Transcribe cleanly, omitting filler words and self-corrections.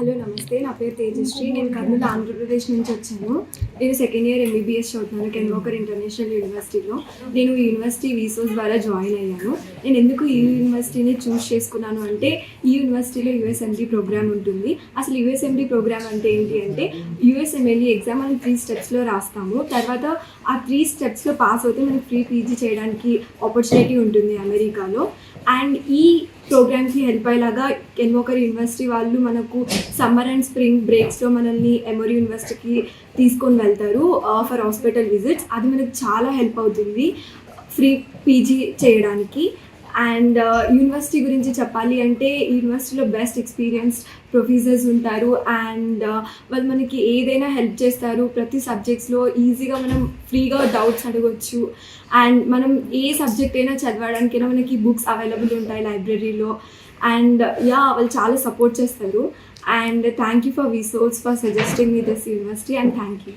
Hello నమస్తే, నా పేరు తేజశ్రీ. నేను కర్నూలు ఆంధ్రప్రదేశ్ నుంచి వచ్చాను. నేను సెకండ్ ఇయర్ ఎంబీబీఎస్ చదువుతున్నాను కెన్ వాకర్ ఇంటర్నేషనల్ యూనివర్సిటీలో. నేను ఈ యూనివర్సిటీ వీసోస్ ద్వారా జాయిన్ అయ్యాను. నేను ఎందుకు ఈ యూనివర్సిటీని చూస్ చేసుకున్నాను అంటే, ఈ యూనివర్సిటీలో యూఎస్ఎండీ ప్రోగ్రామ్ ఉంటుంది. అసలు యూఎస్ఎండీ ప్రోగ్రామ్ అంటే ఏంటి అంటే, యూఎస్ఎంఎల్ఈ ఎగ్జామ్ మనం 3 స్టెప్స్లో రాస్తాము. తర్వాత ఆ 3 స్టెప్స్లో పాస్ అవుతే మనకి ఫ్రీ పీజీ చేయడానికి ఆపర్చునిటీ ఉంటుంది అమెరికాలో. అండ్ ఈ ప్రోగ్రామ్కి హెల్ప్ అయ్యేలాగా కెన్ వాకర్ యూనివర్సిటీ వాళ్ళు మనకు సమ్మర్ అండ్ స్ప్రింగ్ బ్రేక్స్లో మనల్ని ఎమోరీ యూనివర్సిటీకి తీసుకొని వెళ్తారు ఫర్ హాస్పిటల్ విజిట్స్. అది మనకు చాలా హెల్ప్ అవుతుంది ఫ్రీ పీజీ చేయడానికి. అండ్ యూనివర్సిటీ గురించి చెప్పాలి అంటే, యూనివర్సిటీలో బెస్ట్ ఎక్స్పీరియన్స్ ప్రొఫెసర్స్ ఉంటారు. అండ్ వాళ్ళు మనకి ఏదైనా హెల్ప్ చేస్తారు. ప్రతి సబ్జెక్ట్స్లో ఈజీగా మనం ఫ్రీగా డౌట్స్ అడగవచ్చు. అండ్ మనం ఏ సబ్జెక్ట్ అయినా చదవడానికైనా మనకి బుక్స్ అవైలబుల్ ఉంటాయి లైబ్రరీలో. అండ్ వాళ్ళు చాలా సపోర్ట్ చేస్తారు. అండ్ థ్యాంక్ యూ ఫర్ వీసోస్ for suggesting me this university. And thank you.